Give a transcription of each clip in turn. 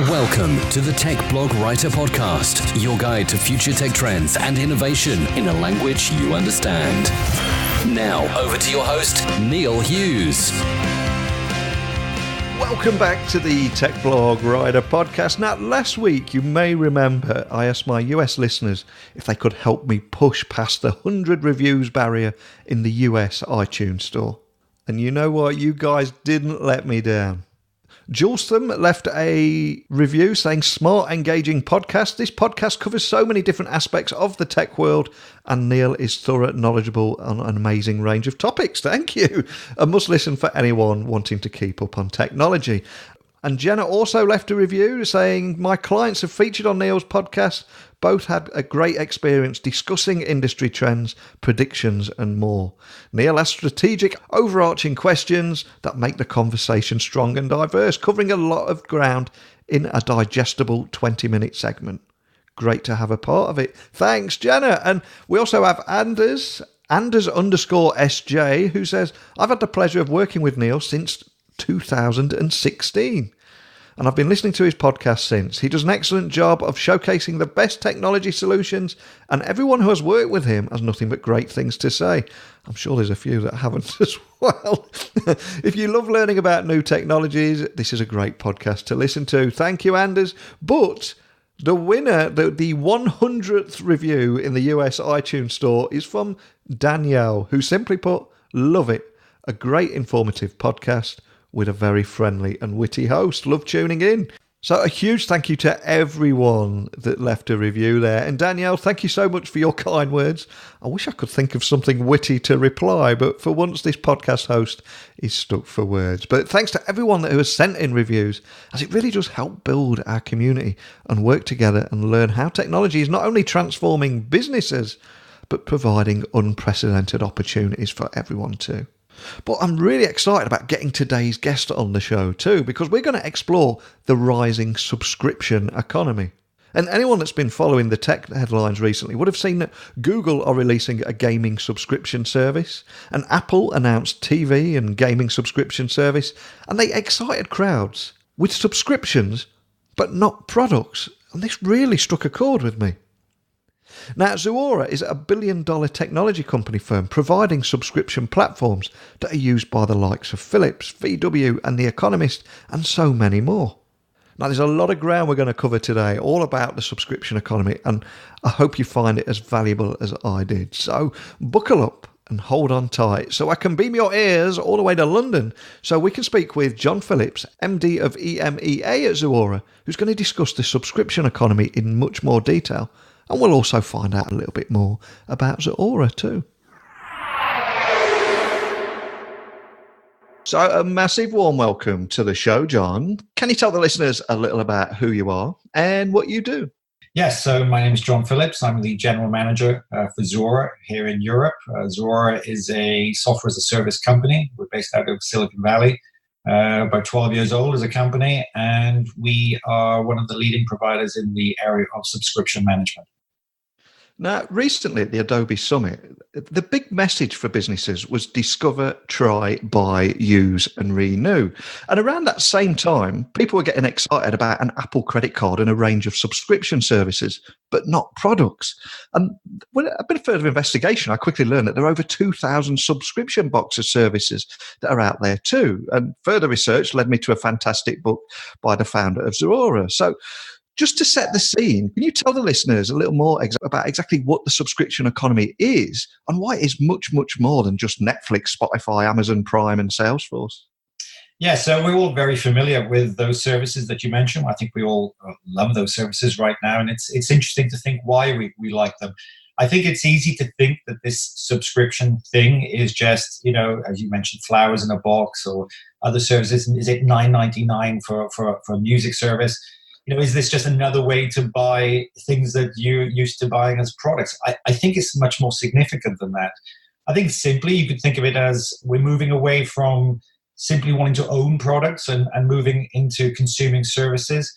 Welcome to the Tech Blog Writer Podcast, your guide to future tech trends and innovation in a language you understand. Now, over to your host, Neil Hughes. Welcome back to the Tech Blog Writer Podcast. Now, last week, you may remember I asked my US listeners if they could help me push past the 100 reviews barrier in the US iTunes store. And you know what? You guys didn't let me down. Julestham left a review saying, smart, engaging podcast. This podcast covers so many different aspects of the tech world, and Neil is thorough, knowledgeable on an amazing range of topics. Thank you. A must listen for anyone wanting to keep up on technology. And Jenna also left a review saying, my clients have featured on Neil's podcast. Both had a great experience discussing industry trends, predictions, and more. Neil has strategic, overarching questions that make the conversation strong and diverse, covering a lot of ground in a digestible 20-minute segment. Great to have a part of it. Thanks, Jenna. And we also have Anders_SJ, who says, I've had the pleasure of working with Neil since 2016. And I've been listening to his podcast since. He does an excellent job of showcasing the best technology solutions, and everyone who has worked with him has nothing but great things to say. I'm sure there's a few that haven't as well. If you love learning about new technologies, this is a great podcast to listen to. Thank you, Anders. But the winner, the 100th review in the US iTunes store is from Danielle, who simply put, love it. A great informative podcast with a very friendly and witty host. Love tuning in. So a huge thank you to everyone that left a review there. And Danielle, thank you so much for your kind words. I wish I could think of something witty to reply, but for once this podcast host is stuck for words. But thanks to everyone who has sent in reviews, as it really does help build our community and work together and learn how technology is not only transforming businesses, but providing unprecedented opportunities for everyone too. But I'm really excited about getting today's guest on the show too, because we're going to explore the rising subscription economy. And anyone that's been following the tech headlines recently would have seen that Google are releasing a gaming subscription service, and Apple announced TV and gaming subscription service, and they excited crowds with subscriptions, but not products. And this really struck a chord with me. Now, Zuora is a billion-dollar technology company firm providing subscription platforms that are used by the likes of Philips, VW, and The Economist, and so many more. Now, there's a lot of ground we're going to cover today, all about the subscription economy, and I hope you find it as valuable as I did. So, buckle up and hold on tight so I can beam your ears all the way to London so we can speak with John Phillips, MD of EMEA at Zuora, who's going to discuss the subscription economy in much more detail. And we'll also find out a little bit more about Zuora too. So a massive warm welcome to the show, John. Can you tell the listeners a little about who you are and what you do? Yes, so my name is John Phillips. I'm the general manager for Zuora here in Europe. Zuora is a software as a service company. We're based out of Silicon Valley. About 12 years old as a company, and we are one of the leading providers in the area of subscription management. Now, recently at the Adobe Summit, the big message for businesses was discover, try, buy, use, and renew. And around that same time, people were getting excited about an Apple credit card and a range of subscription services, but not products. And with a bit of further investigation, I quickly learned that there are over 2,000 subscription boxes services that are out there too. And further research led me to a fantastic book by the founder of Zuora. So, just to set the scene, can you tell the listeners a little more about exactly what the subscription economy is and why it is much, much more than just Netflix, Spotify, Amazon Prime, and Salesforce? Yeah, so we're all very familiar with those services that you mentioned. I think we all love those services right now, and it's interesting to think why we like them. I think it's easy to think that this subscription thing is just, as you mentioned, flowers in a box or other services. Is it $9.99 for a music service? Is this just another way to buy things that you're used to buying as products? I think it's much more significant than that. I think simply you could think of it as we're moving away from simply wanting to own products and moving into consuming services.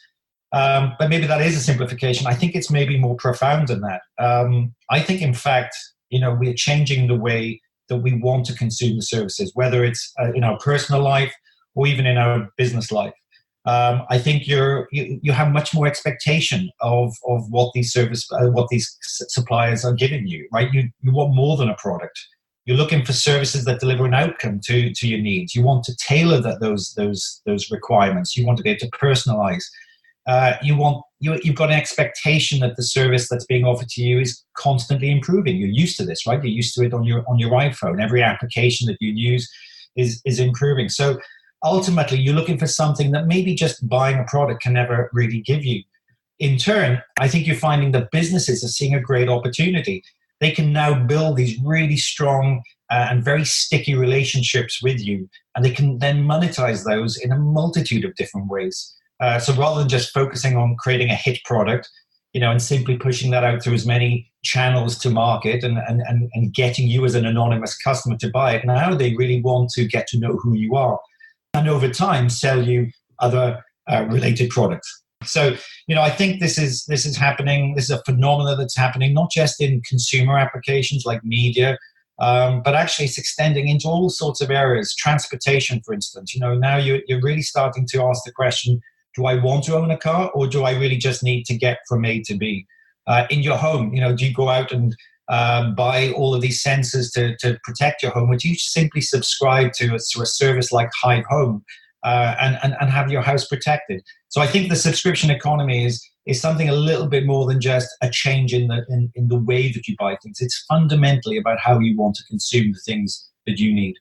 But maybe that is a simplification. I think it's maybe more profound than that. I think, in fact, we're changing the way that we want to consume the services, whether it's in our personal life or even in our business life. I think you have much more expectation of what these suppliers are giving you, right? You want more than a product. You're looking for services that deliver an outcome to your needs. You want to tailor those requirements. You want to be able to personalize. You've got an expectation that the service that's being offered to you is constantly improving. You're used to this, right? You're used to it on your iPhone. Every application that you use is improving. So ultimately, you're looking for something that maybe just buying a product can never really give you. In turn, I think you're finding that businesses are seeing a great opportunity. They can now build these really strong and very sticky relationships with you, and they can then monetize those in a multitude of different ways. So rather than just focusing on creating a hit product, and simply pushing that out through as many channels to market and getting you as an anonymous customer to buy it, now they really want to get to know who you are, and over time sell you other related products. So, I think this is happening. This is a phenomenon that's happening not just in consumer applications like media, but actually it's extending into all sorts of areas. Transportation, for instance. Now you're really starting to ask the question: do I want to own a car, or do I really just need to get from A to B? In your home, do you go out and buy all of these sensors to protect your home? Would you simply subscribe to a service like Hive Home and have your house protected? So I think the subscription economy is something a little bit more than just a change in the way that you buy things. It's fundamentally about how you want to consume the things that you need.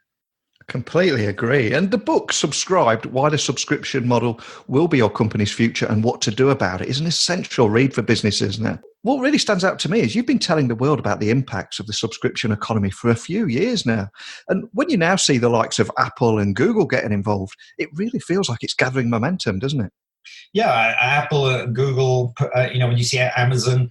Completely agree. And the book, Subscribed, Why the Subscription Model Will Be Your Company's Future and What to Do About It, is an essential read for businesses now. What really stands out to me is you've been telling the world about the impacts of the subscription economy for a few years now. And when you now see the likes of Apple and Google getting involved, it really feels like it's gathering momentum, doesn't it? Yeah, Apple, Google, when you see Amazon,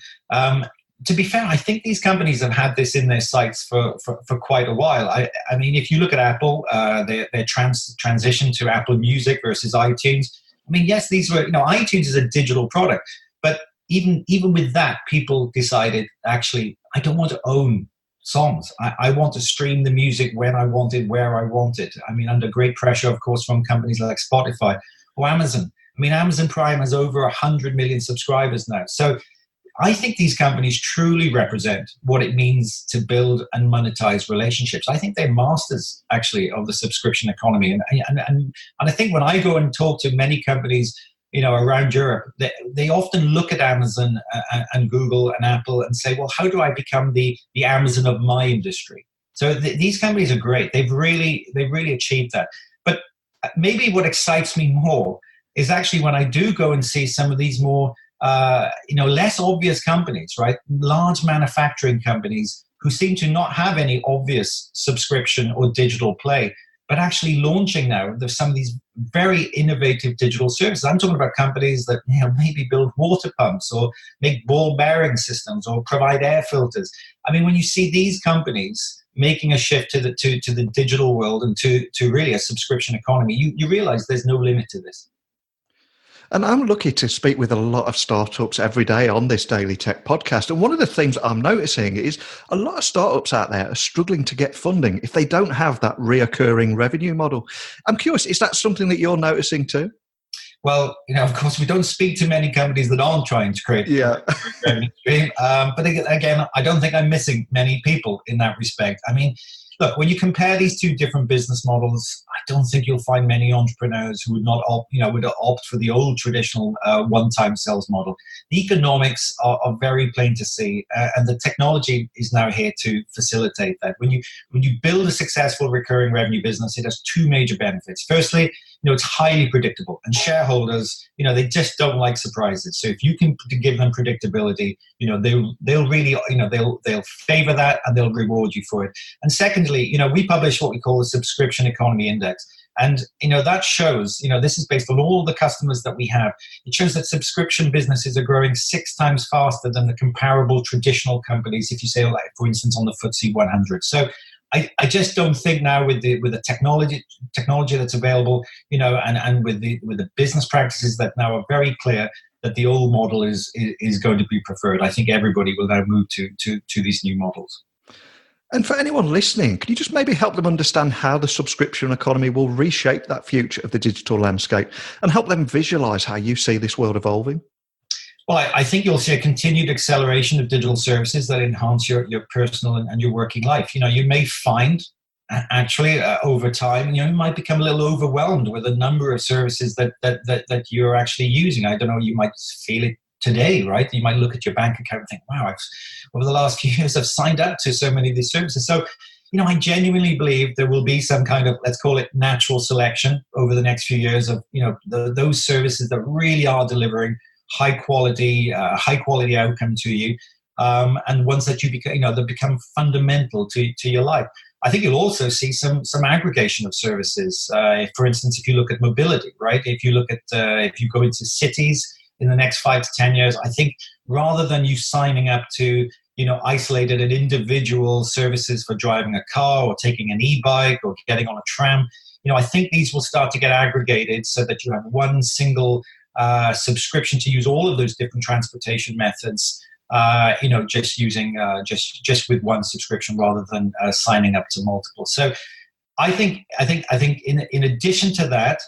to be fair, I think these companies have had this in their sights for quite a while. I mean, if you look at Apple, their transition to Apple Music versus iTunes. I mean, yes, these were, iTunes is a digital product, but even with that, people decided, actually, I don't want to own songs. I want to stream the music when I want it, where I want it. I mean, under great pressure, of course, from companies like Spotify or Amazon. I mean, Amazon Prime has over 100 million subscribers now. So I think these companies truly represent what it means to build and monetize relationships. I think they're masters, actually, of the subscription economy. And I think when I go and talk to many companies, around Europe, they often look at Amazon and Google and Apple and say, well, how do I become the Amazon of my industry? So these companies are great. They've really achieved that. But maybe what excites me more is actually when I do go and see some of these more less obvious companies, right? Large manufacturing companies who seem to not have any obvious subscription or digital play, but actually launching now some of these very innovative digital services. I'm talking about companies that maybe build water pumps or make ball bearing systems or provide air filters. I mean, when you see these companies making a shift to the digital world and to really a subscription economy, you realize there's no limit to this. And I'm lucky to speak with a lot of startups every day on this Daily Tech podcast. And one of the things I'm noticing is a lot of startups out there are struggling to get funding if they don't have that reoccurring revenue model. I'm curious, is that something that you're noticing too? Well, of course, we don't speak to many companies that aren't trying to create a revenue stream. But again, I don't think I'm missing many people in that respect. I mean, look, when you compare these two different business models, I don't think you'll find many entrepreneurs who would not opt for the old traditional one-time sales model. The economics are very plain to see, and the technology is now here to facilitate that. When you build a successful recurring revenue business, it has two major benefits. Firstly, it's highly predictable, and shareholders, they just don't like surprises. So if you can give them predictability, they'll really, they'll favor that and they'll reward you for it. And secondly, we publish what we call the Subscription Economy Index. And, that shows, this is based on all the customers that we have. It shows that subscription businesses are growing 6 times faster than the comparable traditional companies, if you say, like, for instance, on the FTSE 100. So I just don't think now with the technology that's available, and with the business practices that now are very clear, that the old model is going to be preferred. I think everybody will now move to these new models. And for anyone listening, can you just maybe help them understand how the subscription economy will reshape that future of the digital landscape and help them visualize how you see this world evolving? Well, I think you'll see a continued acceleration of digital services that enhance your personal and your working life. You may find actually over time, you might become a little overwhelmed with the number of services that you're actually using. I don't know, you might feel it today, right? You might look at your bank account and think, wow, over the last few years, I've signed up to so many of these services. So, I genuinely believe there will be some kind of, let's call it natural selection over the next few years of, those services that really are delivering high quality outcome to you. And ones that you become, that become fundamental to your life. I think you'll also see some aggregation of services. For instance, if you look at mobility, right? If you look at, if you go into cities in the next 5 to 10 years, I think rather than you signing up to, isolated and individual services for driving a car or taking an e-bike or getting on a tram, I think these will start to get aggregated so that you have one single subscription to use all of those different transportation methods. Just using just with one subscription rather than signing up to multiple. So, I think in addition to that,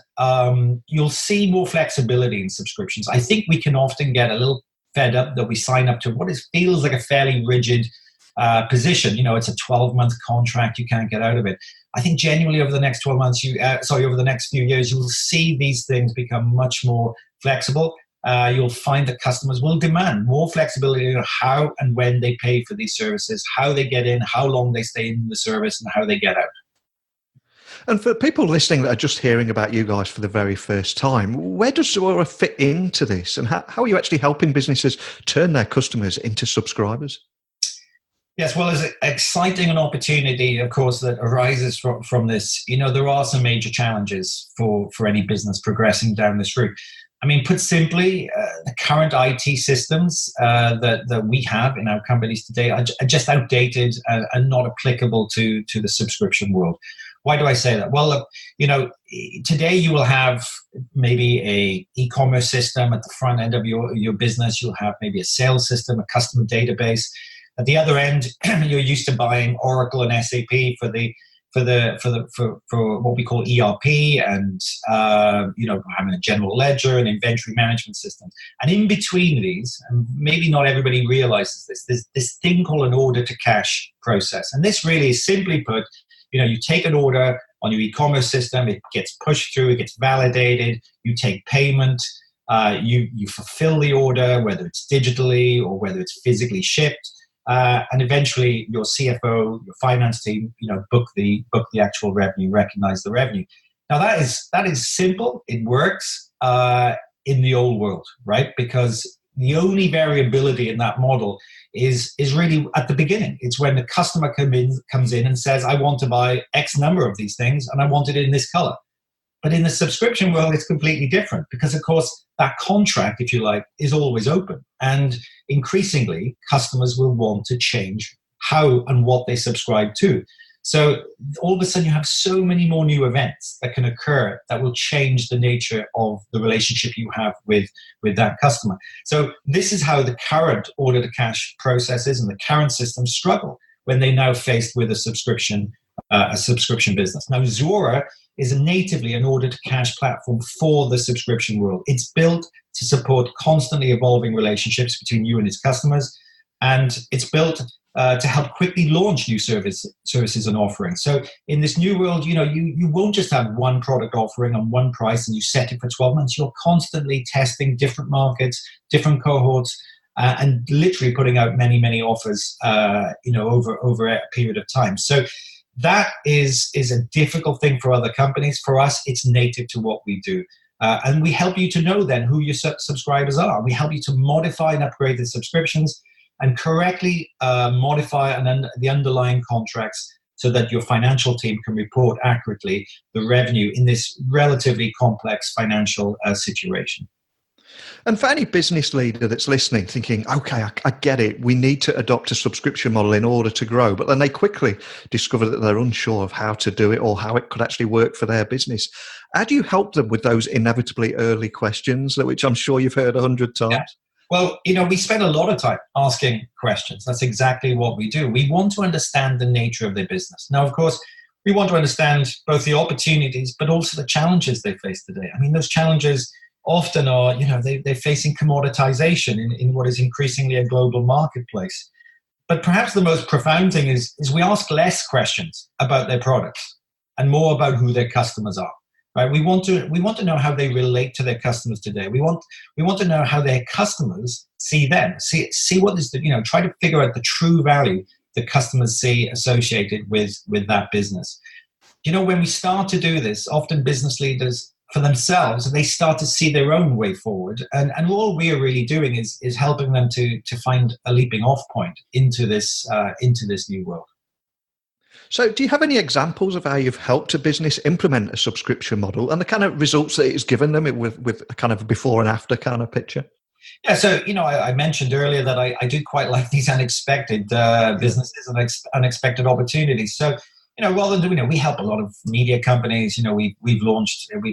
you'll see more flexibility in subscriptions. I think we can often get a little fed up that we sign up to what feels like a fairly rigid position. It's a 12-month contract; you can't get out of it. I think genuinely over the next 12 months, over the next few years, you will see these things become much more flexible. You'll find that customers will demand more flexibility in how and when they pay for these services, how they get in, how long they stay in the service, and how they get out. And for people listening that are just hearing about you guys for the very first time, where does Zuora fit into this? And how are you actually helping businesses turn their customers into subscribers? Yes, well, there's an exciting an opportunity, of course, that arises from this. There are some major challenges for any business progressing down this route. I mean, put simply, the current IT systems that we have in our companies today are just outdated and not applicable to the subscription world. Why do I say that? Well, look, today you will have maybe a e-commerce system at the front end of your business. You'll have maybe a sales system, a customer database. At the other end, you're used to buying Oracle and SAP for what we call ERP and having a general ledger and inventory management system. And in between these, and maybe not everybody realizes this, there's this thing called an order to cash process. And this really is simply put, you take an order on your e-commerce system, it gets pushed through, it gets validated, you take payment, you fulfill the order, whether it's digitally or whether it's physically shipped. And eventually your CFO, your finance team, book the actual revenue, recognize the revenue. Now that is simple. It works in the old world, right? Because the only variability in that model is really at the beginning. It's when the customer comes in and says, I want to buy X number of these things and I want it in this color. But in the subscription world, it's completely different because, of course, that contract, if you like, is always open. And increasingly, customers will want to change how and what they subscribe to. So all of a sudden, you have so many more new events that can occur that will change the nature of the relationship you have with that customer. So this is how the current order-to-cash processes and the current systems struggle when they're now faced with a subscription business. Now, Zuora is natively an order-to-cash platform for the subscription world. It's built to support constantly evolving relationships between you and its customers, and it's built to help quickly launch new services and offerings. So in this new world, you won't just have one product offering on one price and you set it for 12 months. You're constantly testing different markets, different cohorts, and literally putting out many, many offers, over a period of time. So that is a difficult thing for other companies. For us, it's native to what we do. And we help you to know then who your subscribers are. We help you to modify and upgrade the subscriptions and correctly modify the underlying contracts so that your financial team can report accurately the revenue in this relatively complex financial situation. And for any business leader that's listening, thinking, okay, I get it, we need to adopt a subscription model in order to grow, but then they quickly discover that they're unsure of how to do it or how it could actually work for their business. How do you help them with those inevitably early questions, which I'm sure you've heard 100 times? Well, we spend a lot of time asking questions. That's exactly what we do. We want to understand the nature of their business. Now, of course, we want to understand both the opportunities, but also the challenges they face today. I mean, those challenges often are, they're facing commoditization in what is increasingly a global marketplace. But perhaps the most profound thing is we ask less questions about their products and more about who their customers are. Right? We want to know how they relate to their customers today. We want to know how their customers see them. See what is try to figure out the true value that customers see associated with that business. When we start to do this, often business leaders for themselves, they start to see their own way forward. And all we are really doing is helping them to find a leaping off point into this new world. So do you have any examples of how you've helped a business implement a subscription model and the kind of results that it's given them with a kind of before and after kind of picture? Yeah, so, I mentioned earlier that I do quite like these unexpected businesses and unexpected opportunities. So, rather than, we help a lot of media companies. We've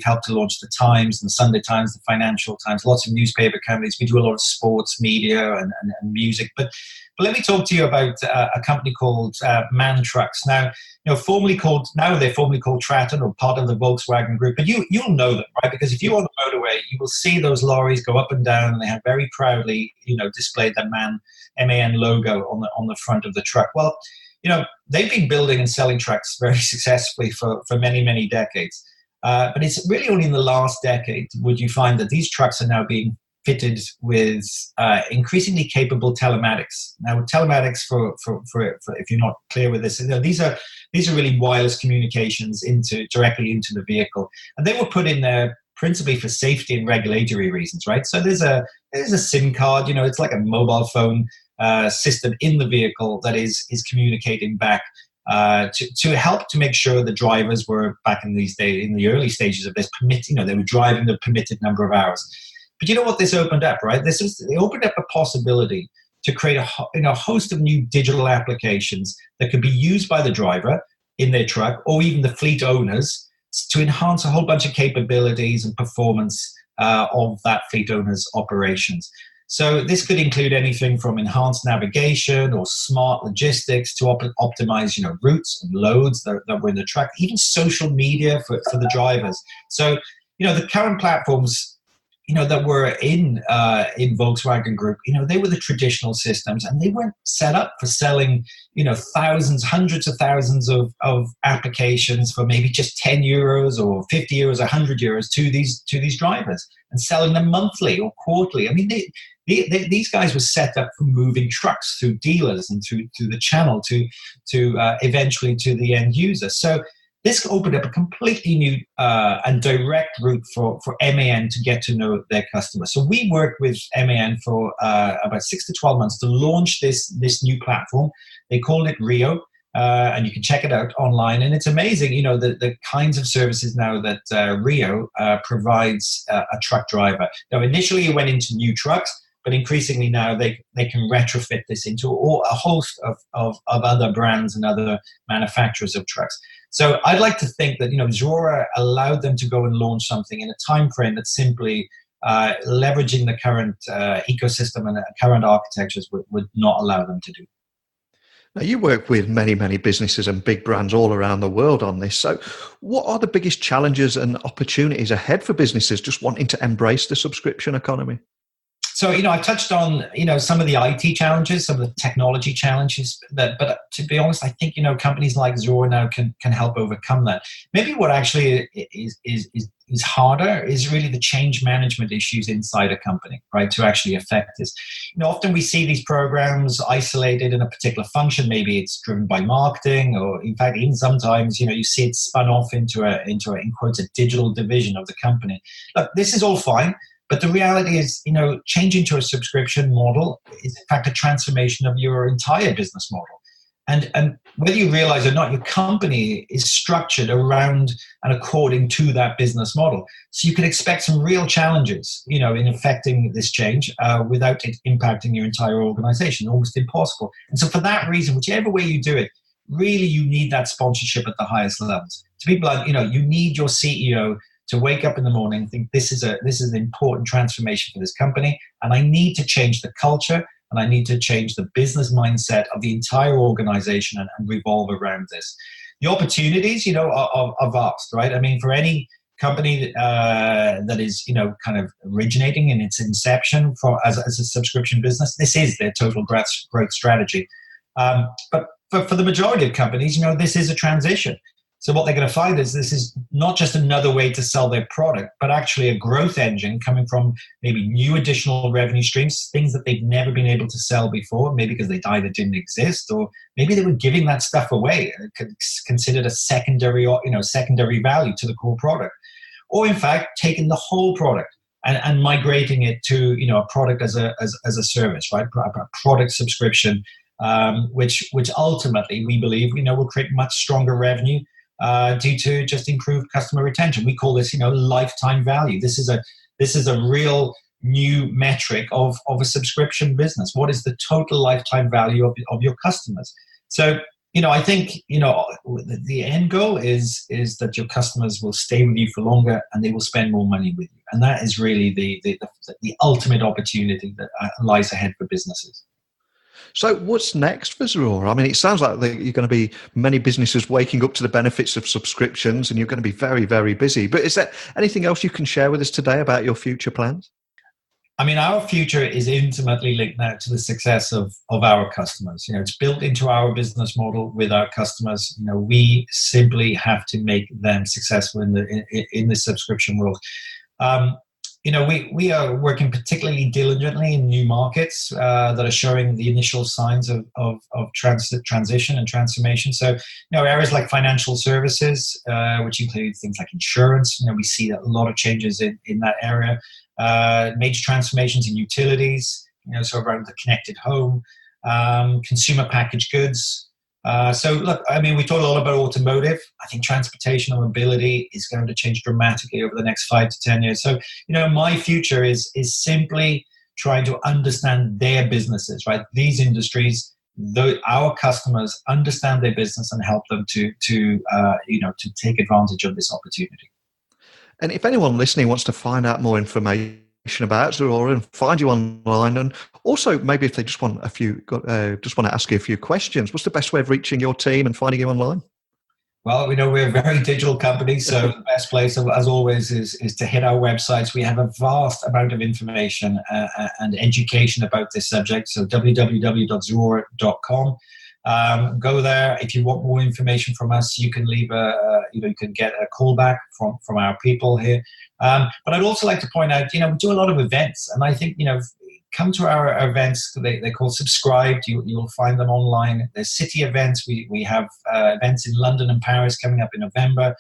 helped to launch the Times and the Sunday Times, the Financial Times, lots of newspaper companies. We do a lot of sports media and music. But let me talk to you about a company called MAN Trucks. Now, they're formally called Traton, or part of the Volkswagen Group. But you'll know them, right? Because if you're on the motorway, you will see those lorries go up and down, and they have very proudly, displayed the MAN MAN logo on the front of the truck. Well, they've been building and selling trucks very successfully for many, many decades. But it's really only in the last decade would you find that these trucks are now being fitted with increasingly capable telematics. Now, telematics, for if you're not clear with this, these are really wireless communications directly into the vehicle, and they were put in there principally for safety and regulatory reasons, right? So there's a SIM card, it's like a mobile phone system in the vehicle that is communicating back to help to make sure the drivers were back in the early stages of this they were driving the permitted number of hours. But you know what this opened up, right? They opened up a possibility to create a host of new digital applications that could be used by the driver in their truck, or even the fleet owners, to enhance a whole bunch of capabilities and performance of that fleet owner's operations. So this could include anything from enhanced navigation or smart logistics to optimize, routes and loads that were in the truck, even social media for the drivers. So, the current platforms, that were in Volkswagen Group, they were the traditional systems, and they weren't set up for selling, thousands, hundreds of thousands of applications for maybe just 10 euros or 50 euros, 100 euros to these drivers, and selling them monthly or quarterly. I mean, these guys were set up for moving trucks through dealers and through the channel to eventually to the end user. So this opened up a completely new and direct route for MAN to get to know their customers. So we worked with MAN for about 6 to 12 months to launch this new platform. They called it Rio, and you can check it out online. And it's amazing, the kinds of services now that Rio provides a truck driver. Now, initially it went into new trucks, but increasingly now they can retrofit this into a host of other brands and other manufacturers of trucks. So I'd like to think that, Zuora allowed them to go and launch something in a time frame that simply leveraging the current ecosystem and current architectures would not allow them to do. Now, you work with many, many businesses and big brands all around the world on this. So what are the biggest challenges and opportunities ahead for businesses just wanting to embrace the subscription economy? So, I touched on, some of the IT challenges, some of the technology challenges, but to be honest, I think, companies like Zuora now can help overcome that. Maybe what actually is harder is really the change management issues inside a company, right, to actually affect this. Often we see these programs isolated in a particular function. Maybe it's driven by marketing, or in fact, even sometimes, you see it spun off into in quotes, a digital division of the company. Look, this is all fine. But the reality is, changing to a subscription model is in fact a transformation of your entire business model. And whether you realize or not, your company is structured around and according to that business model. So you can expect some real challenges, in affecting this change without it impacting your entire organization, almost impossible. And so for that reason, whichever way you do it, really you need that sponsorship at the highest levels. To be blunt, you need your CEO to wake up in the morning and think this is an important transformation for this company, and I need to change the culture and I need to change the business mindset of the entire organization and revolve around this. The opportunities, are vast, right? I mean, for any company that is, kind of originating in its inception as a subscription business, this is their total growth strategy. But for the majority of companies, this is a transition. So what they're going to find is this is not just another way to sell their product, but actually a growth engine coming from maybe new additional revenue streams, things that they've never been able to sell before, maybe because they either didn't exist or maybe they were giving that stuff away, considered a secondary value to the core product. Or in fact, taking the whole product and migrating it to, a product as a service, right? A product subscription, which ultimately we believe, will create much stronger revenue due to just improved customer retention. We call this, lifetime value. This is a real new metric of a subscription business. What is the total lifetime value of your customers? So, I think, the end goal is that your customers will stay with you for longer and they will spend more money with you. And that is really the ultimate opportunity that lies ahead for businesses. So what's next for Zuora? I mean, it sounds like you're going to be many businesses waking up to the benefits of subscriptions and you're going to be very, very busy. But is there anything else you can share with us today about your future plans? I mean, our future is intimately linked now to the success of our customers. It's built into our business model with our customers. We simply have to make them successful in the subscription world. We are working particularly diligently in new markets that are showing the initial signs of transition and transformation. So, areas like financial services, which include things like insurance, we see a lot of changes in that area. Major transformations in utilities, so around the connected home, consumer packaged goods. So look, I mean, we talked a lot about automotive. I think transportation and mobility is going to change dramatically over the next 5 to 10 years. So, my future is simply trying to understand their businesses, right? These industries, our customers understand their business and help them to take advantage of this opportunity. And if anyone listening wants to find out more information about Zuora and find you online, and also maybe if they just want to ask you a few questions, what's the best way of reaching your team and finding you online? Well, we're a very digital company, so the best place, as always, is to hit our websites. We have a vast amount of information and education about this subject. So www.zuora.com. Go there. If you want more information from us, you can leave you can get a call back from our people here. But I'd also like to point out, we do a lot of events, and I think, come to our events. They're called Subscribed. You'll find them online. There's city events. We have events in London and Paris coming up in November.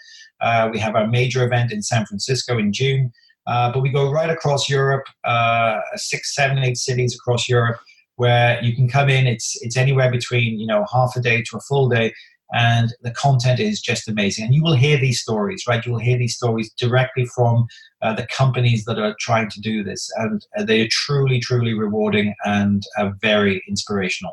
We have our major event in San Francisco in June. But we go right across Europe, 6, 7, 8 cities across Europe, where you can come in. It's anywhere between half a day to a full day, and the content is just amazing. And you will hear these stories, right? You will hear these stories directly from the companies that are trying to do this, and they are truly, truly rewarding and very inspirational.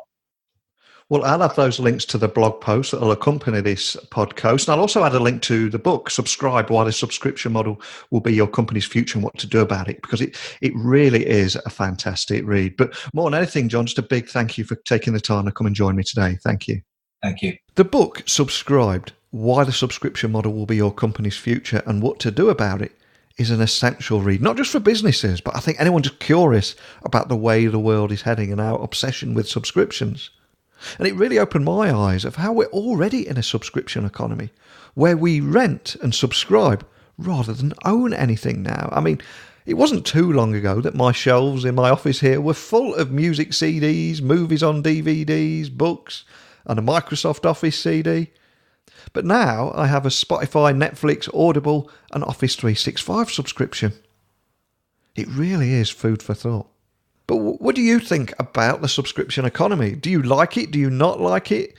Well, I'll have those links to the blog post that will accompany this podcast. And I'll also add a link to the book, Subscribe, Why the Subscription Model Will Be Your Company's Future and What to Do About It, because it really is a fantastic read. But more than anything, John, just a big thank you for taking the time to come and join me today. Thank you. Thank you. The book, Subscribed, Why the Subscription Model Will Be Your Company's Future and What to Do About It, is an essential read, not just for businesses, but I think anyone just curious about the way the world is heading and our obsession with subscriptions. And it really opened my eyes of how we're already in a subscription economy where we rent and subscribe rather than own anything now. I mean, it wasn't too long ago that my shelves in my office here were full of music CDs, movies on DVDs, books, and a Microsoft Office CD. But now I have a Spotify, Netflix, Audible, and Office 365 subscription. It really is food for thought. But what do you think about the subscription economy? Do you like it? Do you not like it?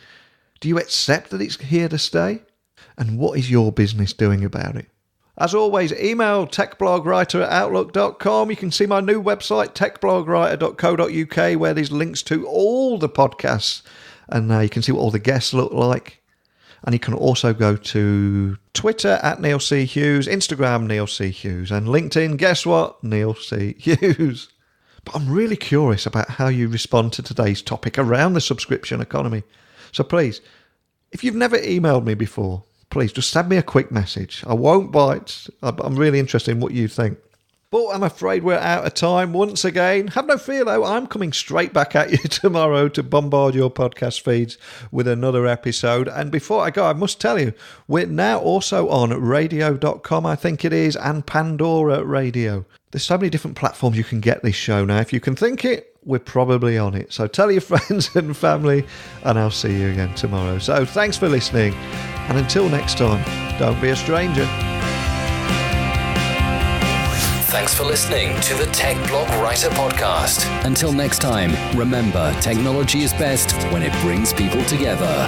Do you accept that it's here to stay? And what is your business doing about it? As always, email techblogwriter@outlook.com. You can see my new website, techblogwriter.co.uk, where there's links to all the podcasts. And you can see what all the guests look like. And you can also go to Twitter at Neil C. Hughes, Instagram Neil C. Hughes, and LinkedIn, guess what? Neil C. Hughes. But I'm really curious about how you respond to today's topic around the subscription economy. So please, if you've never emailed me before, please just send me a quick message. I won't bite. I'm really interested in what you think. But I'm afraid we're out of time once again. Have no fear though, I'm coming straight back at you tomorrow to bombard your podcast feeds with another episode. And before I go, I must tell you, we're now also on radio.com, I think it is, and Pandora Radio. There's so many different platforms you can get this show now. If you can think it, we're probably on it. So tell your friends and family, and I'll see you again tomorrow. So thanks for listening, and until next time, don't be a stranger. Thanks for listening to the Tech Blog Writer Podcast. Until next time, remember, technology is best when it brings people together.